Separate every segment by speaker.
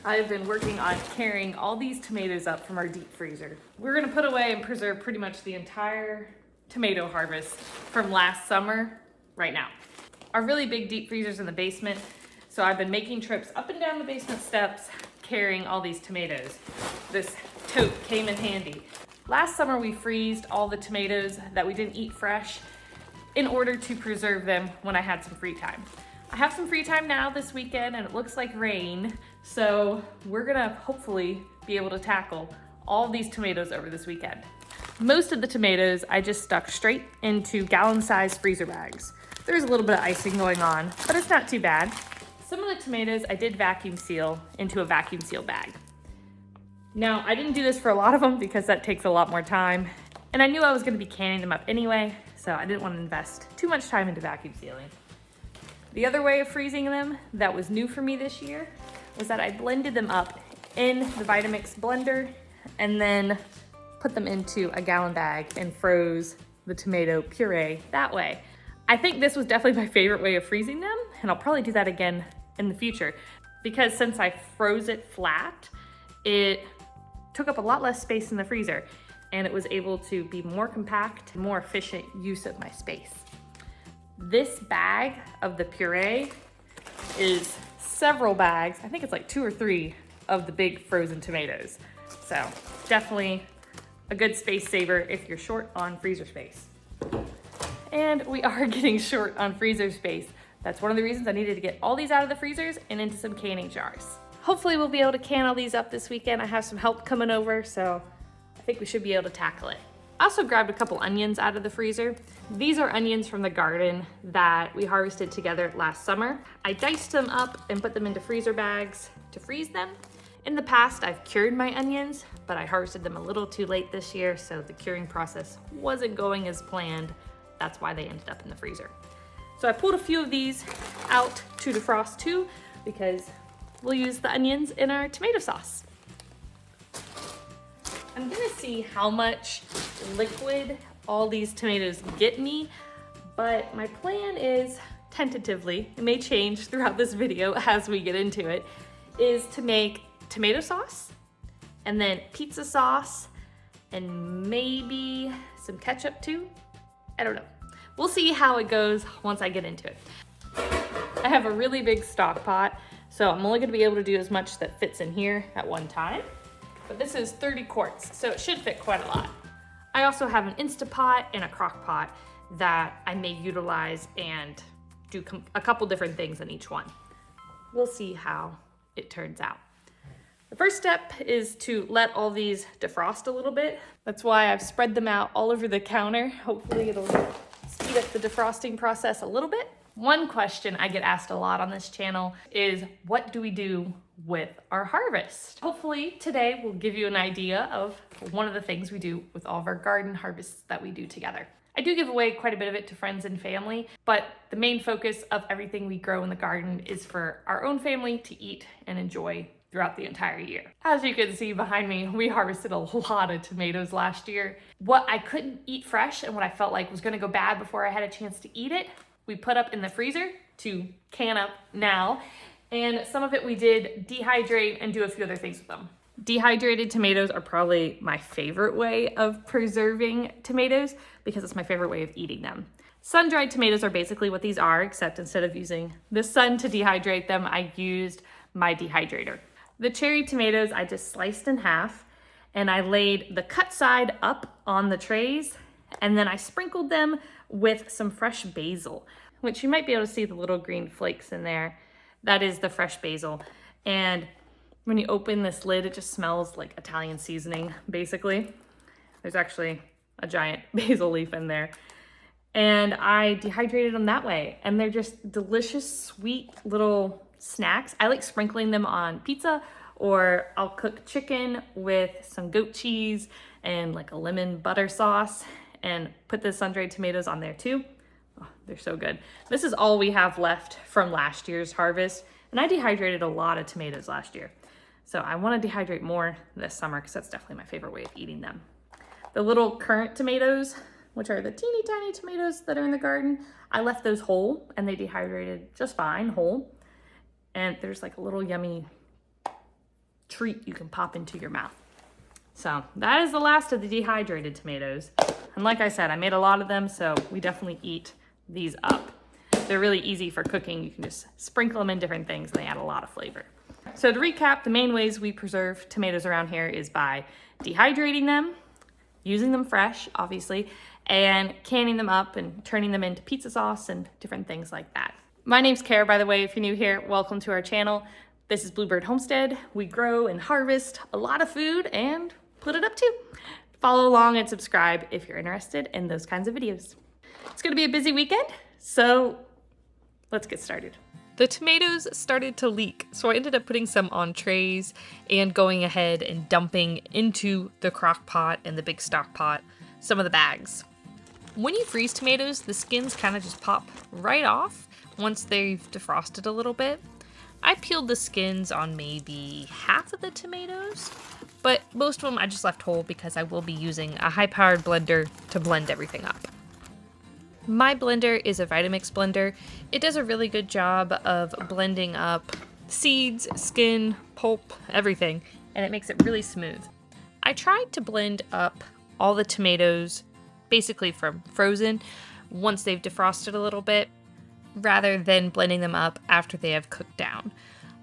Speaker 1: I've been working on carrying all these tomatoes up from our deep freezer. We're gonna put away and preserve pretty much the entire tomato harvest from last summer right now. Our really big deep freezer's in the basement, so I've been making trips up and down the basement steps carrying all these tomatoes. This tote came in handy. Last summer we freezed all the tomatoes that we didn't eat fresh in order to preserve them when I had some free time. I have some free time now this weekend and it looks like rain, so we're gonna hopefully be able to tackle all these tomatoes over this weekend. Most of the tomatoes I just stuck straight into gallon-sized freezer bags. There's a little bit of icing going on, but it's not too bad. Some of the tomatoes I did vacuum seal into a vacuum seal bag. Now, I didn't do this for a lot of them because that takes a lot more time, and I knew I was gonna be canning them up anyway, so I didn't want to invest too much time into vacuum sealing. The other way of freezing them that was new for me this year was that I blended them up in the Vitamix blender and then put them into a gallon bag and froze the tomato puree that way. I think this was definitely my favorite way of freezing them, and I'll probably do that again in the future because since I froze it flat, it took up a lot less space in the freezer and it was able to be more compact, more efficient use of my space. This bag of the puree is several bags, I think it's like 2 or 3 of the big frozen tomatoes. So definitely a good space saver if you're short on freezer space. And we are getting short on freezer space. That's one of the reasons I needed to get all these out of the freezers and into some canning jars. Hopefully we'll be able to can all these up this weekend. I have some help coming over, so I think we should be able to tackle it. I also grabbed a couple onions out of the freezer. These are onions from the garden that we harvested together last summer. I diced them up and put them into freezer bags to freeze them. In the past, I've cured my onions, but I harvested them a little too late this year, so the curing process wasn't going as planned. That's why they ended up in the freezer. So I pulled a few of these out to defrost too, because we'll use the onions in our tomato sauce. I'm gonna see how much liquid all these tomatoes get me, but my plan is, tentatively, it may change throughout this video as we get into it, is to make tomato sauce, and then pizza sauce, and maybe some ketchup too. I don't know. We'll see how it goes once I get into it. I have a really big stock pot, so I'm only gonna be able to do as much that fits in here at one time. But this is 30 quarts, so it should fit quite a lot. I also have an Instapot and a crock pot that I may utilize and do a couple different things in each one. We'll see how it turns out. The first step is to let all these defrost a little bit. That's why I've spread them out all over the counter. Hopefully it'll speed up the defrosting process a little bit. One question I get asked a lot on this channel is, what do we do with our harvest? Hopefully today will give you an idea of one of the things we do with all of our garden harvests that we do together. I do give away quite a bit of it to friends and family, but the main focus of everything we grow in the garden is for our own family to eat and enjoy throughout the entire year. As you can see behind me, we harvested a lot of tomatoes last year. What I couldn't eat fresh and what I felt like was gonna go bad before I had a chance to eat it, we put up in the freezer to can up now. And some of it we did dehydrate and do a few other things with them. Dehydrated tomatoes are probably my favorite way of preserving tomatoes because it's my favorite way of eating them. Sun-dried tomatoes are basically what these are, except instead of using the sun to dehydrate them, I used my dehydrator. The cherry tomatoes I just sliced in half and I laid the cut side up on the trays and then I sprinkled them with some fresh basil, which you might be able to see the little green flakes in there. That is the fresh basil. And when you open this lid, it just smells like Italian seasoning, basically. There's actually a giant basil leaf in there. And I dehydrated them that way. And they're just delicious, sweet little snacks. I like sprinkling them on pizza, or I'll cook chicken with some goat cheese and like a lemon butter sauce and put the sun-dried tomatoes on there too. Oh, they're so good. This is all we have left from last year's harvest. And I dehydrated a lot of tomatoes last year. So I want to dehydrate more this summer because that's definitely my favorite way of eating them. The little currant tomatoes, which are the teeny tiny tomatoes that are in the garden, I left those whole and they dehydrated just fine, whole. And there's like a little yummy treat you can pop into your mouth. So that is the last of the dehydrated tomatoes. And like I said, I made a lot of them, so we definitely eat these up. They're really easy for cooking. You can just sprinkle them in different things and they add a lot of flavor. So to recap, the main ways we preserve tomatoes around here is by dehydrating them, using them fresh, obviously, and canning them up and turning them into pizza sauce and different things like that. My name's Cara, by the way, if you're new here, welcome to our channel. This is Bluebird Homestead. We grow and harvest a lot of food and put it up too. Follow along and subscribe if you're interested in those kinds of videos. It's gonna be a busy weekend, so let's get started. The tomatoes started to leak, so I ended up putting some on trays and going ahead and dumping into the crock pot and the big stock pot some of the bags. When you freeze tomatoes, the skins kind of just pop right off once they've defrosted a little bit. I peeled the skins on maybe half of the tomatoes, but most of them I just left whole because I will be using a high-powered blender to blend everything up. My blender is a Vitamix blender. It does a really good job of blending up seeds, skin, pulp, everything, and it makes it really smooth. I tried to blend up all the tomatoes, basically from frozen, once they've defrosted a little bit, rather than blending them up after they have cooked down.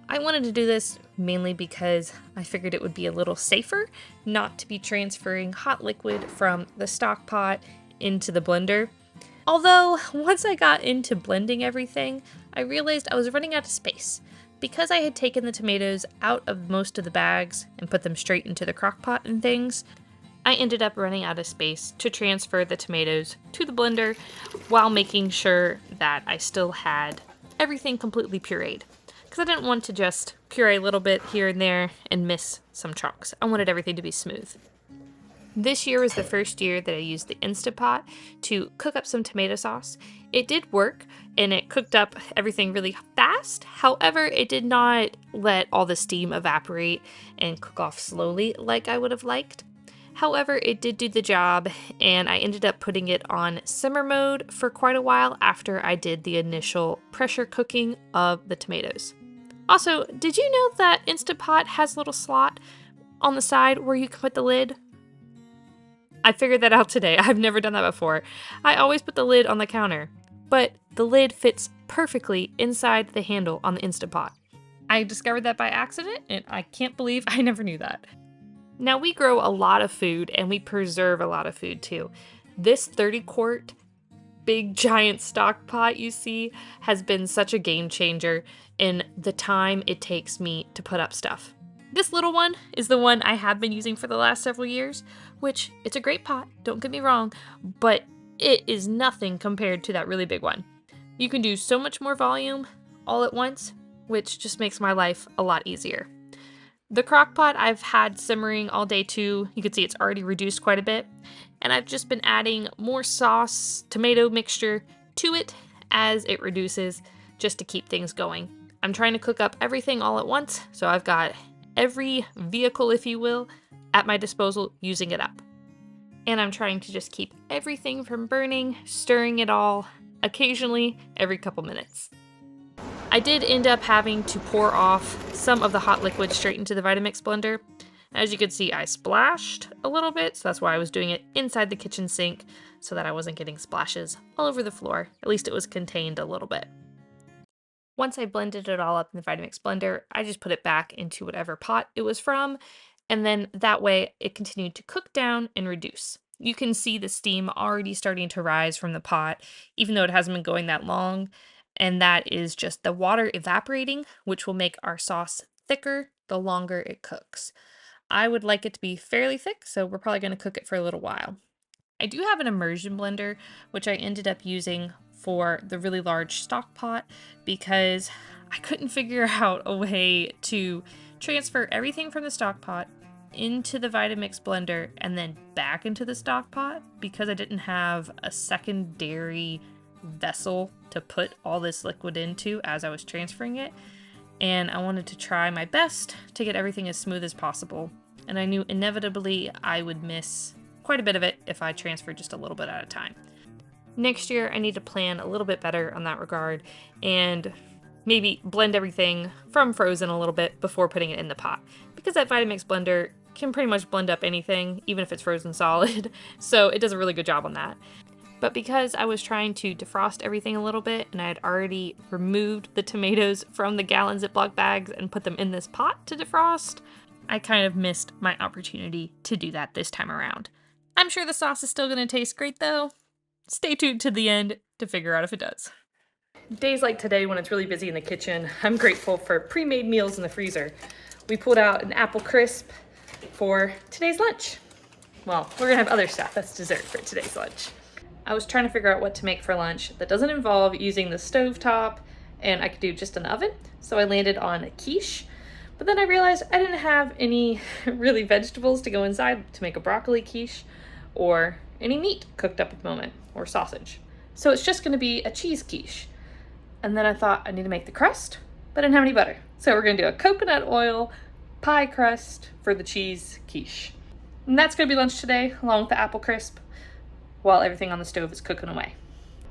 Speaker 1: I wanted to do this mainly because I figured it would be a little safer not to be transferring hot liquid from the stock pot into the blender. Although, once I got into blending everything, I realized I was running out of space. Because I had taken the tomatoes out of most of the bags and put them straight into the crock pot and things, I ended up running out of space to transfer the tomatoes to the blender while making sure that I still had everything completely pureed. Because I didn't want to just puree a little bit here and there and miss some chunks. I wanted everything to be smooth. This year was the first year that I used the Instant Pot to cook up some tomato sauce. It did work, and it cooked up everything really fast. However, it did not let all the steam evaporate and cook off slowly like I would have liked. However, it did do the job, and I ended up putting it on simmer mode for quite a while after I did the initial pressure cooking of the tomatoes. Also, did you know that Instant Pot has a little slot on the side where you can put the lid? I figured that out today. I've never done that before. I always put the lid on the counter, but the lid fits perfectly inside the handle on the Instant Pot. I discovered that by accident, and I can't believe I never knew that. Now, we grow a lot of food, and we preserve a lot of food too. This 30-quart big giant stock pot you see has been such a game changer in the time it takes me to put up stuff. This little one is the one I have been using for the last several years, which it's a great pot, don't get me wrong, but it is nothing compared to that really big one. You can do so much more volume all at once, which just makes my life a lot easier. The crock pot I've had simmering all day too. You can see it's already reduced quite a bit, and I've just been adding more sauce, tomato mixture to it as it reduces just to keep things going. I'm trying to cook up everything all at once, so I've got every vehicle, if you will, at my disposal using it up. And I'm trying to just keep everything from burning, stirring it all, occasionally every couple minutes. I did end up having to pour off some of the hot liquid straight into the Vitamix blender. As you can see, I splashed a little bit, so that's why I was doing it inside the kitchen sink so that I wasn't getting splashes all over the floor. At least it was contained a little bit. Once I blended it all up in the Vitamix blender, I just put it back into whatever pot it was from, and then that way it continued to cook down and reduce. You can see the steam already starting to rise from the pot, even though it hasn't been going that long, and that is just the water evaporating, which will make our sauce thicker the longer it cooks. I would like it to be fairly thick, so we're probably going to cook it for a little while. I do have an immersion blender, which I ended up using for the really large stock pot because I couldn't figure out a way to transfer everything from the stock pot into the Vitamix blender and then back into the stock pot because I didn't have a secondary vessel to put all this liquid into as I was transferring it. And I wanted to try my best to get everything as smooth as possible. And I knew inevitably I would miss quite a bit of it if I transferred just a little bit at a time. Next year, I need to plan a little bit better on that regard and maybe blend everything from frozen a little bit before putting it in the pot, because that Vitamix blender can pretty much blend up anything, even if it's frozen solid, so it does a really good job on that. But because I was trying to defrost everything a little bit, and I had already removed the tomatoes from the gallon Ziploc bags and put them in this pot to defrost, I kind of missed my opportunity to do that this time around. I'm sure the sauce is still going to taste great though. Stay tuned to the end to figure out if it does. Days like today when it's really busy in the kitchen, I'm grateful for pre-made meals in the freezer. We pulled out an apple crisp for today's lunch. Well, we're gonna have other stuff. That's dessert for today's lunch. I was trying to figure out what to make for lunch that doesn't involve using the stovetop, and I could do just an oven. So I landed on a quiche, but then I realized I didn't have any really vegetables to go inside to make a broccoli quiche, or any meat cooked up at the moment, or sausage. So it's just gonna be a cheese quiche. And then I thought I need to make the crust, but I didn't have any butter. So we're gonna do a coconut oil pie crust for the cheese quiche. And that's gonna be lunch today, along with the apple crisp, while everything on the stove is cooking away.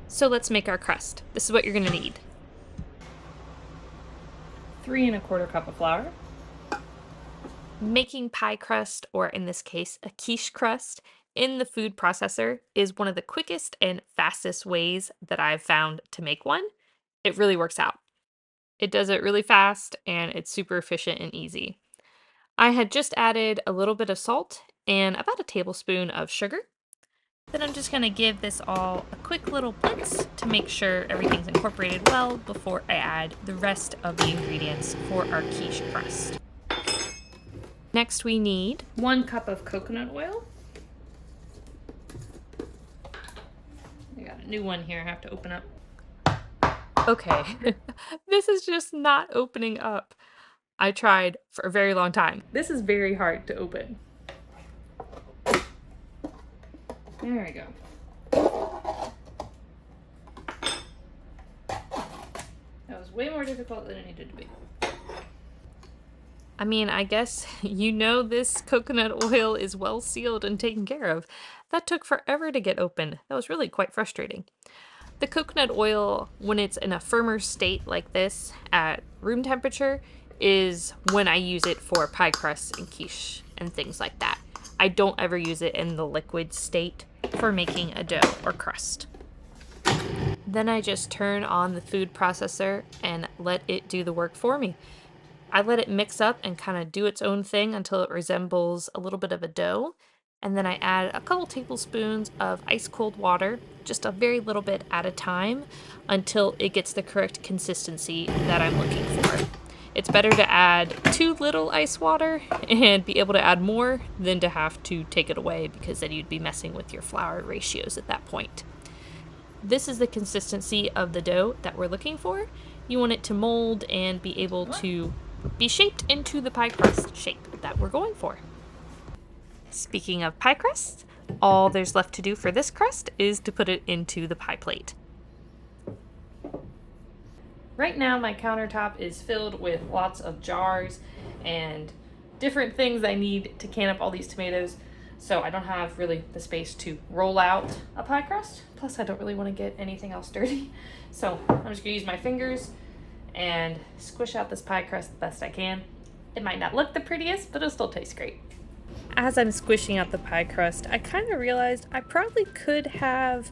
Speaker 1: So let's make our crust. This is what you're gonna need. 3 1/4 cups of flour. Making pie crust, or in this case, a quiche crust, in the food processor is one of the quickest and fastest ways that I've found to make one. It really works out. It does it really fast, and it's super efficient and easy. I had just added a little bit of salt and about a tablespoon of sugar. Then I'm just going to give this all a quick little blitz to make sure everything's incorporated well before I add the rest of the ingredients for our quiche crust. Next we need 1 cup of coconut oil. I got a new one here I have to open up. Okay, this is just not opening up. I tried for a very long time. This is very hard to open. There we go. That was way more difficult than it needed to be. I mean, I guess you know this coconut oil is well sealed and taken care of. That took forever to get open. That was really quite frustrating. The coconut oil, when it's in a firmer state like this at room temperature, is when I use it for pie crusts and quiche and things like that. I don't ever use it in the liquid state for making a dough or crust. Then I just turn on the food processor and let it do the work for me. I let it mix up and kind of do its own thing until it resembles a little bit of a dough. And then I add a couple tablespoons of ice cold water, just a very little bit at a time, until it gets the correct consistency that I'm looking for. It's better to add too little ice water and be able to add more than to have to take it away, because then you'd be messing with your flour ratios at that point. This is the consistency of the dough that we're looking for. You want it to mold and be able to be shaped into the pie crust shape that we're going for. Speaking of pie crusts, all there's left to do for this crust is to put it into the pie plate. Right now my countertop is filled with lots of jars and different things I need to can up all these tomatoes, so I don't have really the space to roll out a pie crust. Plus I don't really want to get anything else dirty. So I'm just gonna use my fingers and squish out this pie crust the best I can. It might not look the prettiest, but it'll still taste great. As I'm squishing out the pie crust, I kind of realized I probably could have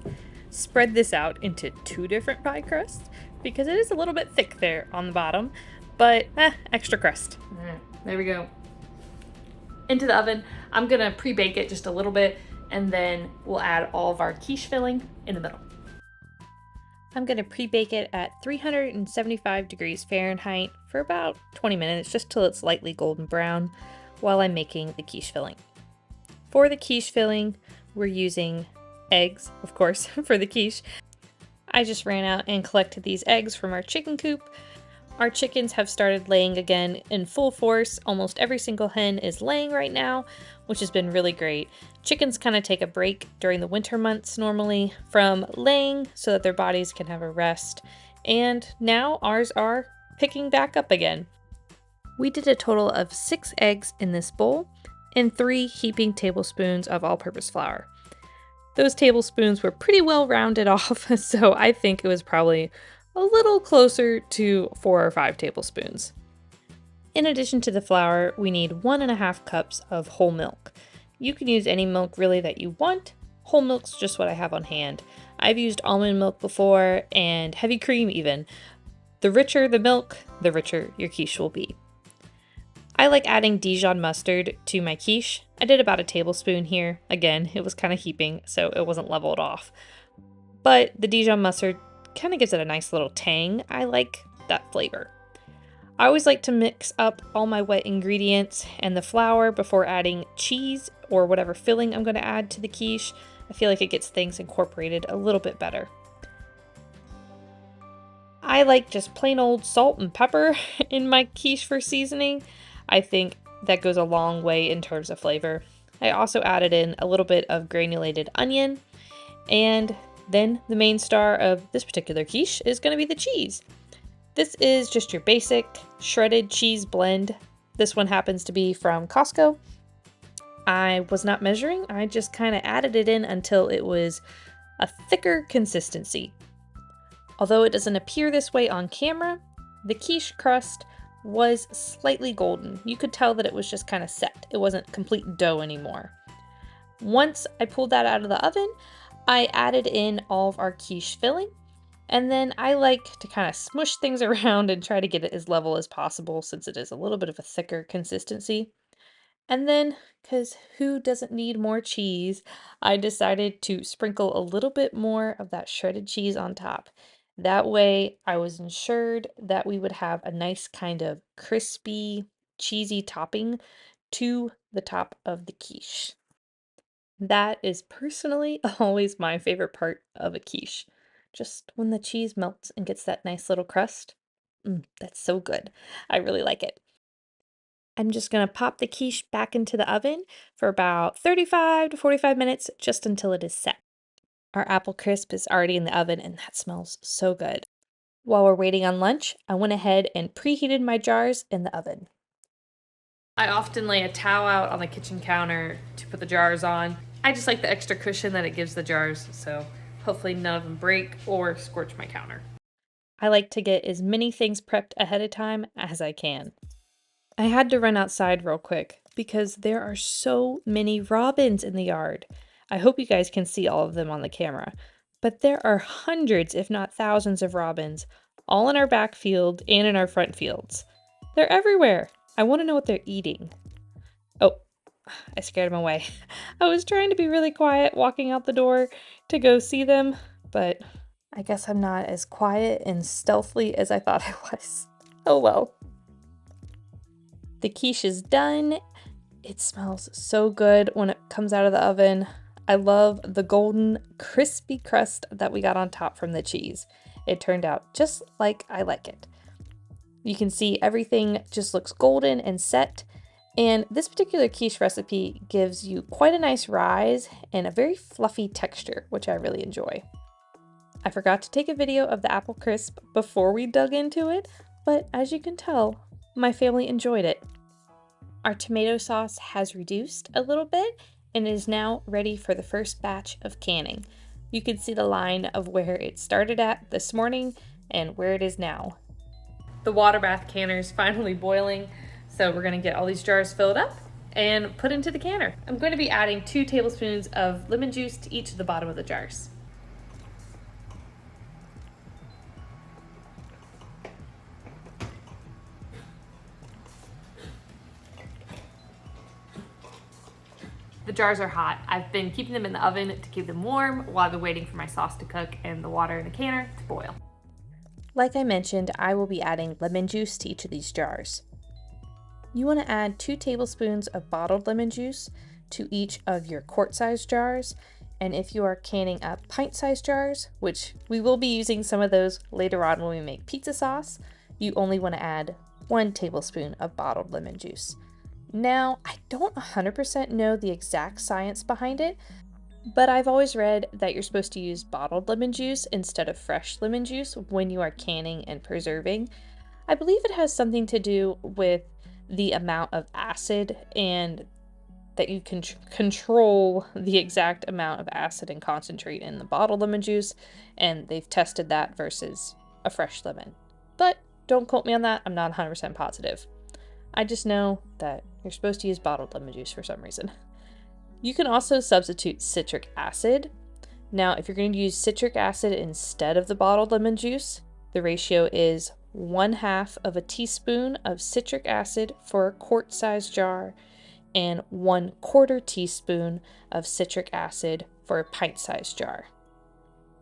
Speaker 1: spread this out into 2 different pie crusts, because it is a little bit thick there on the bottom, but extra crust. There we go. Into the oven. I'm gonna pre-bake it just a little bit, and then we'll add all of our quiche filling in the middle. I'm gonna pre-bake it at 375 degrees Fahrenheit for about 20 minutes, just till it's lightly golden brown, while I'm making the quiche filling. For the quiche filling, we're using eggs, of course, for the quiche. I just ran out and collected these eggs from our chicken coop. Our chickens have started laying again in full force. Almost every single hen is laying right now, which has been really great. Chickens kind of take a break during the winter months normally from laying so that their bodies can have a rest. And now ours are picking back up again. We did a total of 6 eggs in this bowl and 3 heaping tablespoons of all-purpose flour. Those tablespoons were pretty well rounded off, so I think it was probably a little closer to 4 or 5 tablespoons. In addition to the flour, we need 1.5 cups of whole milk. You can use any milk really that you want. Whole milk's just what I have on hand. I've used almond milk before and heavy cream even. The richer the milk, the richer your quiche will be. I like adding Dijon mustard to my quiche. I did about a tablespoon here. Again, it was kind of heaping, so it wasn't leveled off. But the Dijon mustard kind of gives it a nice little tang. I like that flavor. I always like to mix up all my wet ingredients and the flour before adding cheese or whatever filling I'm going to add to the quiche. I feel like it gets things incorporated a little bit better. I like just plain old salt and pepper in my quiche for seasoning. I think that goes a long way in terms of flavor. I also added in a little bit of granulated onion, and then the main star of this particular quiche is going to be the cheese. This is just your basic shredded cheese blend. This one happens to be from Costco. I was not measuring, I just kind of added it in until it was a thicker consistency. Although it doesn't appear this way on camera, the quiche crust was slightly golden. You could tell that it was just kind of set. It wasn't complete dough anymore. Once I pulled that out of the oven, I added in all of our quiche filling, and then I like to kind of smush things around and try to get it as level as possible since it is a little bit of a thicker consistency. And then, because who doesn't need more cheese, I decided to sprinkle a little bit more of that shredded cheese on top. That way, I was ensured that we would have a nice kind of crispy, cheesy topping to the top of the quiche. That is personally always my favorite part of a quiche. Just when the cheese melts and gets that nice little crust. That's so good. I really like it. I'm just going to pop the quiche back into the oven for about 35 to 45 minutes, just until it is set. Our apple crisp is already in the oven and that smells so good. While we're waiting on lunch, I went ahead and preheated my jars in the oven. I often lay a towel out on the kitchen counter to put the jars on. I just like the extra cushion that it gives the jars, so hopefully none of them break or scorch my counter. I like to get as many things prepped ahead of time as I can. I had to run outside real quick because there are so many robins in the yard. I hope you guys can see all of them on the camera, but there are hundreds, if not thousands, of robins, all in our back field and in our front fields. They're everywhere. I want to know what they're eating. Oh, I scared them away. I was trying to be really quiet walking out the door to go see them, but I guess I'm not as quiet and stealthy as I thought I was. Oh well. The quiche is done. It smells so good when it comes out of the oven. I love the golden, crispy crust that we got on top from the cheese. It turned out just like I like it. You can see everything just looks golden and set. And this particular quiche recipe gives you quite a nice rise and a very fluffy texture, which I really enjoy. I forgot to take a video of the apple crisp before we dug into it, but as you can tell, my family enjoyed it. Our tomato sauce has reduced a little bit and is now ready for the first batch of canning. You can see the line of where it started at this morning and where it is now. The water bath canner is finally boiling, so we're going to get all these jars filled up and put into the canner. I'm going to be adding 2 tablespoons of lemon juice to each of the bottom of the jars. The jars are hot. I've been keeping them in the oven to keep them warm while I've been waiting for my sauce to cook and the water in the canner to boil. Like I mentioned, I will be adding lemon juice to each of these jars. You want to add 2 tablespoons of bottled lemon juice to each of your quart-sized jars, and if you are canning up pint-sized jars, which we will be using some of those later on when we make pizza sauce, you only want to add 1 tablespoon of bottled lemon juice. Now, I don't 100% know the exact science behind it, but I've always read that you're supposed to use bottled lemon juice instead of fresh lemon juice when you are canning and preserving. I believe it has something to do with the amount of acid and that you can control the exact amount of acid and concentrate in the bottled lemon juice, and they've tested that versus a fresh lemon. But don't quote me on that, I'm not 100% positive. I just know that you're supposed to use bottled lemon juice for some reason. You can also substitute citric acid. Now, if you're going to use citric acid instead of the bottled lemon juice, the ratio is 1/2 of a teaspoon of citric acid for a quart-sized jar and 1/4 teaspoon of citric acid for a pint-sized jar.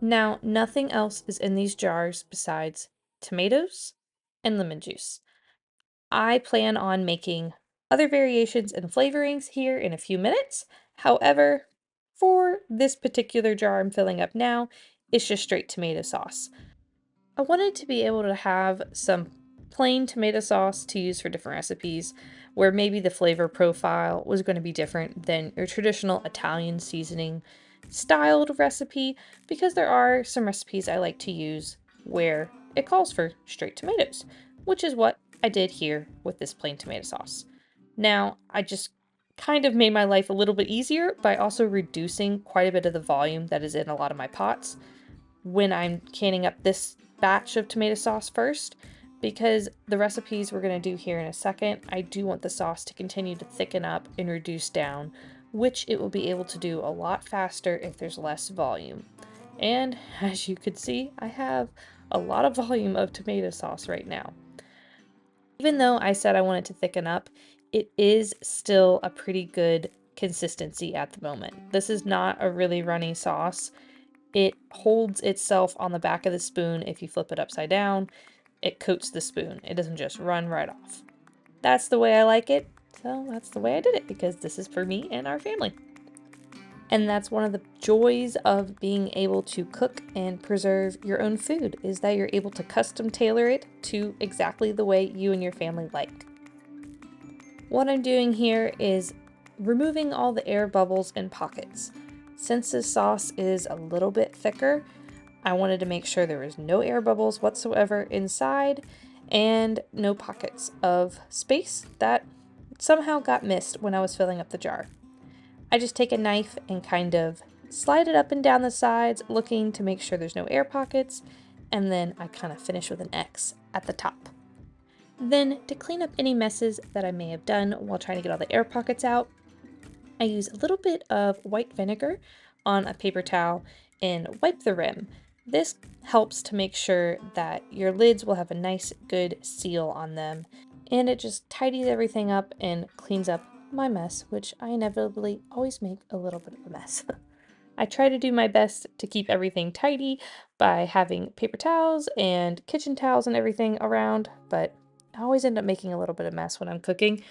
Speaker 1: Now, nothing else is in these jars besides tomatoes and lemon juice. I plan on making other variations and flavorings here in a few minutes. However, for this particular jar I'm filling up now, it's just straight tomato sauce. I wanted to be able to have some plain tomato sauce to use for different recipes where maybe the flavor profile was going to be different than your traditional Italian seasoning styled recipe, because there are some recipes I like to use where it calls for straight tomatoes, which is what I did here with this plain tomato sauce. Now, I just kind of made my life a little bit easier by also reducing quite a bit of the volume that is in a lot of my pots when I'm canning up this batch of tomato sauce first, because the recipes we're going to do here in a second, I do want the sauce to continue to thicken up and reduce down, which it will be able to do a lot faster if there's less volume. And as you could see, I have a lot of volume of tomato sauce right now. Even though I said I wanted to thicken up, it is still a pretty good consistency at the moment. This is not a really runny sauce. It holds itself on the back of the spoon. If you flip it upside down, it coats the spoon. It doesn't just run right off. That's the way I like it, so that's the way I did it, because this is for me and our family. And that's one of the joys of being able to cook and preserve your own food, is that you're able to custom tailor it to exactly the way you and your family like. What I'm doing here is removing all the air bubbles and pockets. Since this sauce is a little bit thicker, I wanted to make sure there was no air bubbles whatsoever inside and no pockets of space that somehow got missed when I was filling up the jar. I just take a knife and kind of slide it up and down the sides, looking to make sure there's no air pockets, and then I kind of finish with an X at the top. Then, to clean up any messes that I may have done while trying to get all the air pockets out, I use a little bit of white vinegar on a paper towel and wipe the rim. This helps to make sure that your lids will have a nice, good seal on them, and it just tidies everything up and cleans up my mess, which I inevitably always make a little bit of a mess. I try to do my best to keep everything tidy by having paper towels and kitchen towels and everything around, but I always end up making a little bit of mess when I'm cooking.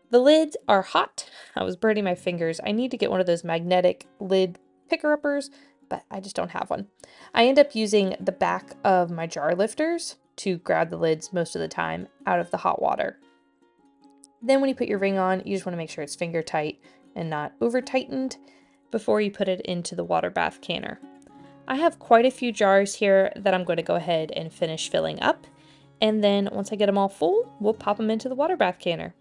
Speaker 1: The lids are hot. I was burning my fingers. I need to get one of those magnetic lid picker-uppers, but I just don't have one. I end up using the back of my jar lifters to grab the lids most of the time out of the hot water. Then when you put your ring on, you just want to make sure it's finger tight and not over tightened before you put it into the water bath canner. I have quite a few jars here that I'm going to go ahead and finish filling up, and then once I get them all full, we'll pop them into the water bath canner.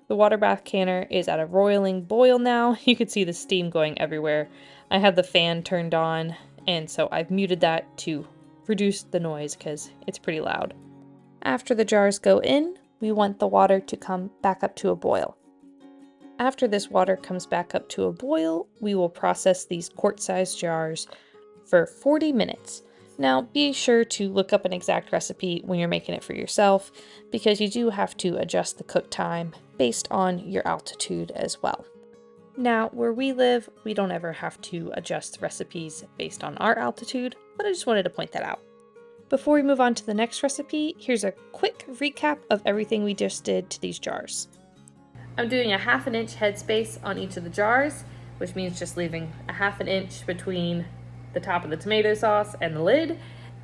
Speaker 1: The water bath canner is at a roiling boil now. You can see the steam going everywhere. I have the fan turned on, and so I've muted that to reduce the noise because it's pretty loud. After the jars go in, we want the water to come back up to a boil. After this water comes back up to a boil, we will process these quart-sized jars for 40 minutes. Now, be sure to look up an exact recipe when you're making it for yourself, because you do have to adjust the cook time based on your altitude as well. Now, where we live, we don't ever have to adjust recipes based on our altitude, but I just wanted to point that out. Before we move on to the next recipe, here's a quick recap of everything we just did to these jars. I'm doing a 1/2 inch headspace on each of the jars, which means just leaving a 1/2 inch between the top of the tomato sauce and the lid,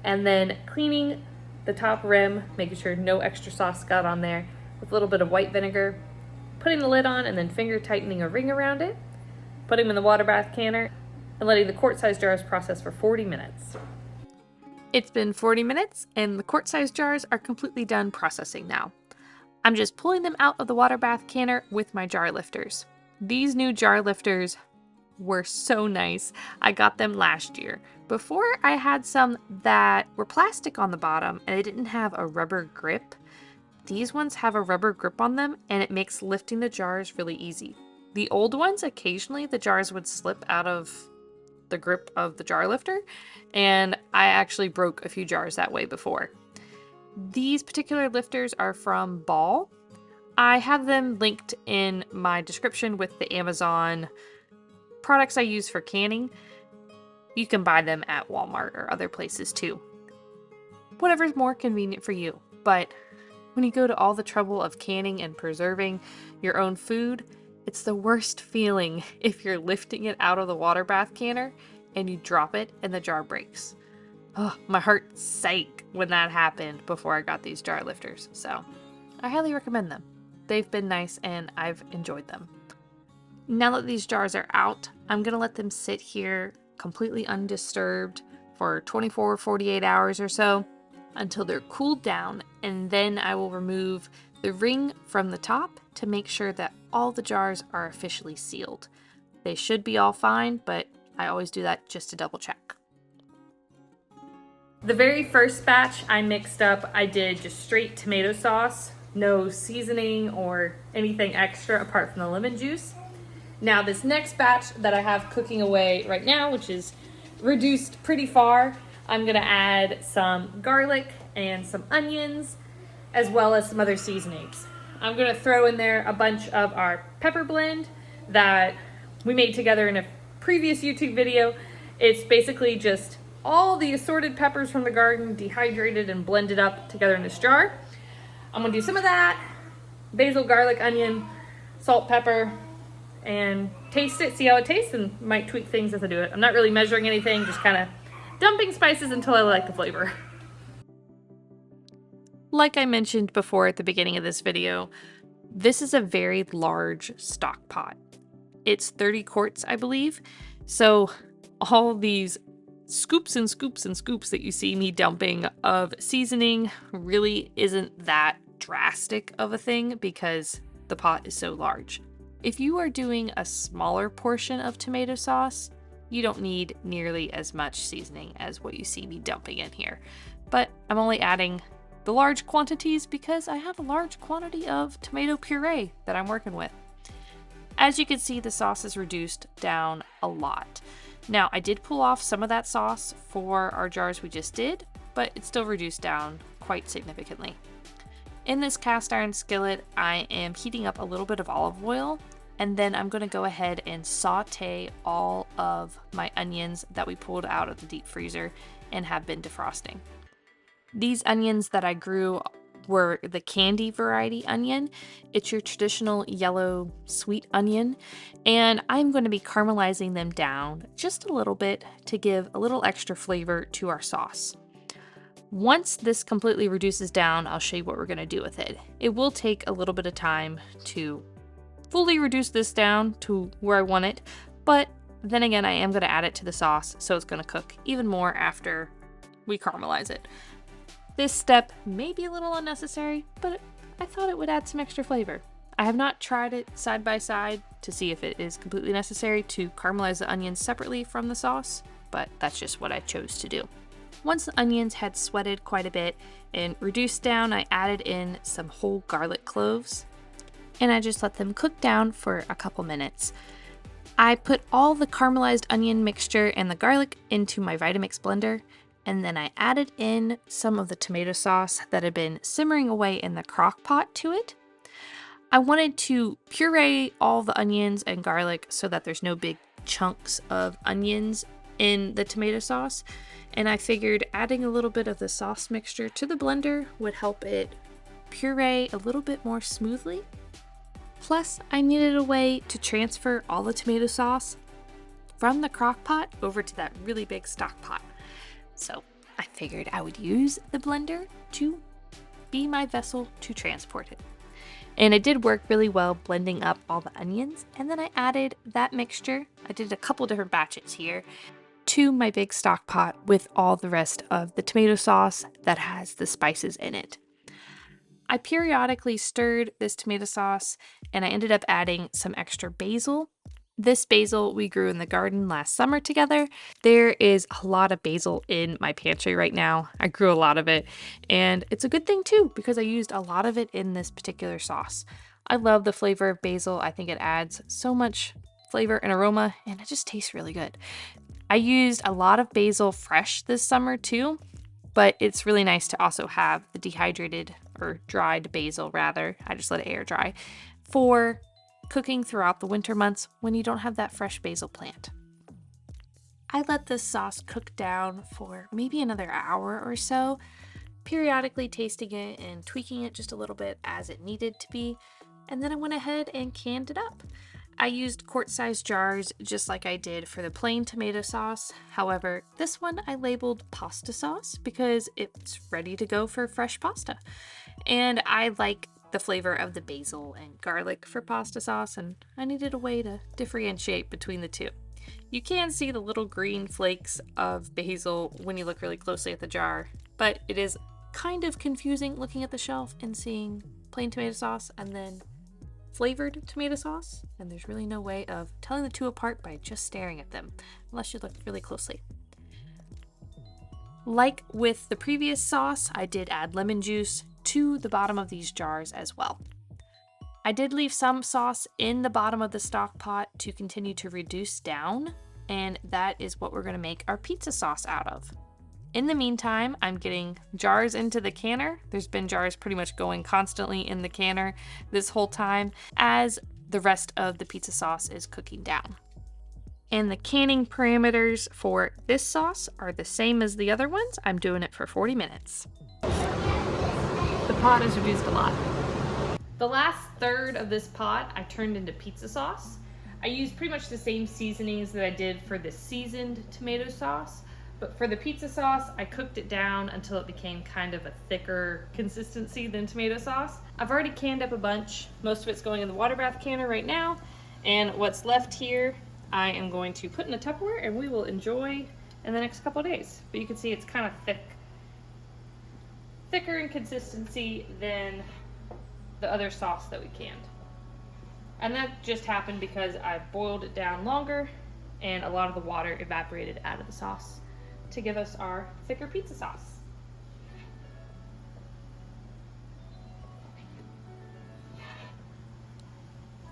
Speaker 1: and then cleaning the top rim, making sure no extra sauce got on there, with a little bit of white vinegar, putting the lid on and then finger tightening a ring around it, putting them in the water bath canner, and letting the quart-sized jars process for 40 minutes. It's been 40 minutes, and the quart-sized jars are completely done processing now. I'm just pulling them out of the water bath canner with my jar lifters. These new jar lifters were so nice. I got them last year. Before, I had some that were plastic on the bottom and they didn't have a rubber grip. These ones have a rubber grip on them and it makes lifting the jars really easy. The old ones, occasionally the jars would slip out of the grip of the jar lifter, and I actually broke a few jars that way before. These particular lifters are from Ball. I have them linked in my description with the Amazon products I use for canning. You can buy them at Walmart or other places too. Whatever's more convenient for you. But when you go to all the trouble of canning and preserving your own food, it's the worst feeling if you're lifting it out of the water bath canner and you drop it and the jar breaks. Oh, my heart sank when that happened before I got these jar lifters. So I highly recommend them. They've been nice and I've enjoyed them. Now that these jars are out, I'm going to let them sit here completely undisturbed for 24 or 48 hours or so until they're cooled down, and then I will remove the ring from the top to make sure that all the jars are officially sealed. They should be all fine, but I always do that just to double check. The very first batch I mixed up, I did just straight tomato sauce, no seasoning or anything extra apart from the lemon juice. Now this next batch that I have cooking away right now, which is reduced pretty far, I'm gonna add some garlic and some onions, as well as some other seasonings. I'm gonna throw in there a bunch of our pepper blend that we made together in a previous YouTube video. It's basically just all the assorted peppers from the garden, dehydrated and blended up together in this jar. I'm gonna do some of that, basil, garlic, onion, salt, pepper, and taste it, see how it tastes, and might tweak things as I do it. I'm not really measuring anything, just kind of dumping spices until I like the flavor. Like I mentioned before at the beginning of this video, this is a very large stock pot. It's 30 quarts, I believe. So all these scoops and scoops and scoops that you see me dumping of seasoning really isn't that drastic of a thing because the pot is so large. If you are doing a smaller portion of tomato sauce, you don't need nearly as much seasoning as what you see me dumping in here. But I'm only adding the large quantities because I have a large quantity of tomato puree that I'm working with. As you can see, the sauce is reduced down a lot. Now, I did pull off some of that sauce for our jars we just did, but it's still reduced down quite significantly. In this cast iron skillet, I am heating up a little bit of olive oil, and then I'm going to go ahead and saute all of my onions that we pulled out of the deep freezer and have been defrosting. These onions that I grew were the candy variety onion. It's your traditional yellow sweet onion, and I'm going to be caramelizing them down just a little bit to give a little extra flavor to our sauce. Once this completely reduces down, I'll show you what we're going to do with it. It will take a little bit of time to fully reduce this down to where I want it, but then again, I am going to add it to the sauce, so it's going to cook even more after we caramelize it. This step may be a little unnecessary, but I thought it would add some extra flavor. I have not tried it side by side to see if it is completely necessary to caramelize the onions separately from the sauce, but that's just what I chose to do. Once the onions had sweated quite a bit and reduced down, I added in some whole garlic cloves, and I just let them cook down for a couple minutes. I put all the caramelized onion mixture and the garlic into my Vitamix blender, and then I added in some of the tomato sauce that had been simmering away in the crock pot to it. I wanted to puree all the onions and garlic so that there's no big chunks of onions in the tomato sauce, and I figured adding a little bit of the sauce mixture to the blender would help it puree a little bit more smoothly. Plus, I needed a way to transfer all the tomato sauce from the crock pot over to that really big stock pot. So I figured I would use the blender to be my vessel to transport it. And it did work really well blending up all the onions, and then I added that mixture, I did a couple different batches here, to my big stock pot with all the rest of the tomato sauce that has the spices in it. I periodically stirred this tomato sauce, and I ended up adding some extra basil This basil we grew in the garden last summer together. There is a lot of basil in my pantry right now. I grew a lot of it, and it's a good thing too because I used a lot of it in this particular sauce. I love the flavor of basil. I think it adds so much flavor and aroma, and it just tastes really good. I used a lot of basil fresh this summer too, but it's really nice to also have the dehydrated or dried basil rather. I just let it air dry for cooking throughout the winter months when you don't have that fresh basil plant. I let this sauce cook down for maybe another hour or so, periodically tasting it and tweaking it just a little bit as it needed to be, and then I went ahead and canned it up. I used quart-sized jars just like I did for the plain tomato sauce. However, this one I labeled pasta sauce because it's ready to go for fresh pasta. And I like the flavor of the basil and garlic for pasta sauce, and I needed a way to differentiate between the two. You can see the little green flakes of basil when you look really closely at the jar, but it is kind of confusing looking at the shelf and seeing plain tomato sauce and then flavored tomato sauce, and there's really no way of telling the two apart by just staring at them, unless you look really closely. Like with the previous sauce, I did add lemon juice to the bottom of these jars as well. I did leave some sauce in the bottom of the stock pot to continue to reduce down, and that is what we're going to make our pizza sauce out of. In the meantime, I'm getting jars into the canner. There's been jars pretty much going constantly in the canner this whole time as the rest of the pizza sauce is cooking down. And the canning parameters for this sauce are the same as the other ones. I'm doing it for 40 minutes. The pot is reduced a lot. The last third of this pot I turned into pizza sauce. I used pretty much the same seasonings that I did for the seasoned tomato sauce, but for the pizza sauce, I cooked it down until it became kind of a thicker consistency than tomato sauce. I've already canned up a bunch. Most of it's going in the water bath canner right now, and what's left here I am going to put in a Tupperware and we will enjoy in the next couple of days. But you can see it's kind of thicker in consistency than the other sauce that we canned. And that just happened because I boiled it down longer and a lot of the water evaporated out of the sauce to give us our thicker pizza sauce.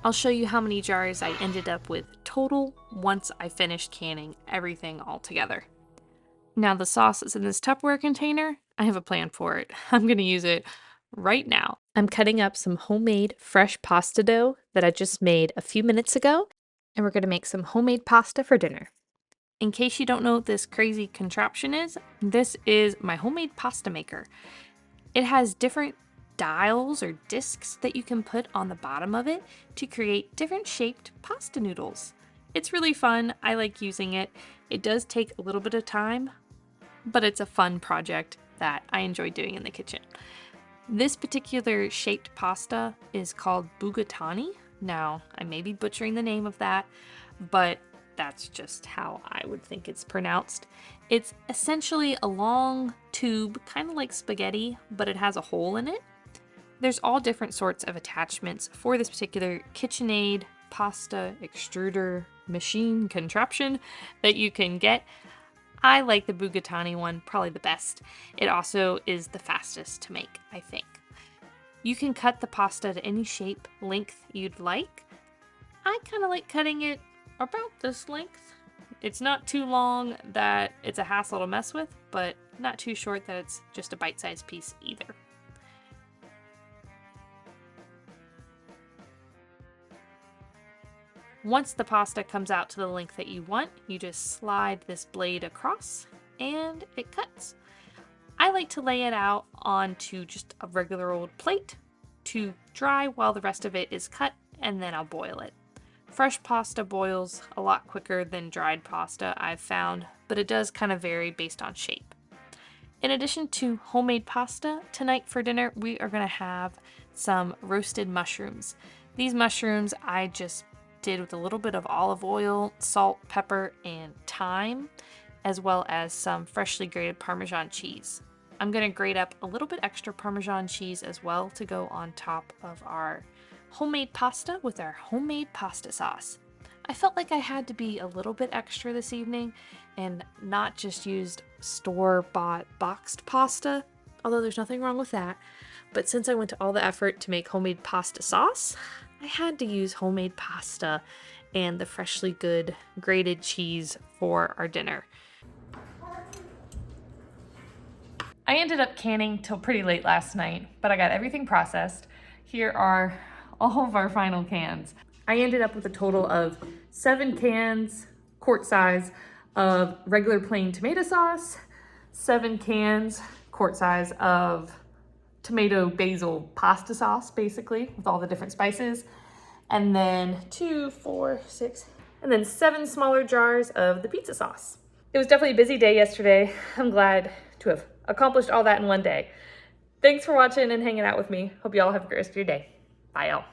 Speaker 1: I'll show you how many jars I ended up with total once I finished canning everything all together. Now the sauce is in this Tupperware container. I have a plan for it. I'm going to use it right now. I'm cutting up some homemade fresh pasta dough that I just made a few minutes ago, and we're going to make some homemade pasta for dinner. In case you don't know what this crazy contraption is, this is my homemade pasta maker. It has different dials or discs that you can put on the bottom of it to create different shaped pasta noodles. It's really fun. I like using it. It does take a little bit of time, but it's a fun project that I enjoy doing in the kitchen. This particular shaped pasta is called bugatani. Now, I may be butchering the name of that, but that's just how I would think it's pronounced. It's essentially a long tube, kind of like spaghetti, but it has a hole in it. There's all different sorts of attachments for this particular KitchenAid pasta extruder machine contraption that you can get. I like the bugatani one probably the best. It also is the fastest to make, I think. You can cut the pasta to any shape, length you'd like. I kind of like cutting it about this length. It's not too long that it's a hassle to mess with, but not too short that it's just a bite-sized piece either. Once the pasta comes out to the length that you want, you just slide this blade across and it cuts. I like to lay it out onto just a regular old plate to dry while the rest of it is cut, and then I'll boil it. Fresh pasta boils a lot quicker than dried pasta, I've found, but it does kind of vary based on shape. In addition to homemade pasta, tonight for dinner we are going to have some roasted mushrooms. These mushrooms I just did with a little bit of olive oil, salt, pepper, and thyme, as well as some freshly grated Parmesan cheese. I'm going to grate up a little bit extra Parmesan cheese as well to go on top of our homemade pasta with our homemade pasta sauce. I felt like I had to be a little bit extra this evening and not just used store-bought boxed pasta, although there's nothing wrong with that. But since I went to all the effort to make homemade pasta sauce, I had to use homemade pasta and the freshly good grated cheese for our dinner. I ended up canning till pretty late last night, but I got everything processed. Here are all of our final cans. I ended up with a total of 7 cans, quart size, of regular plain tomato sauce, 7 cans, quart size, of tomato basil pasta sauce, basically, with all the different spices, and then 2, 4, 6, and then 7 smaller jars of the pizza sauce. It was definitely a busy day yesterday. I'm glad to have accomplished all that in one day. Thanks for watching and hanging out with me. Hope you all have a great rest of your day. Bye, y'all.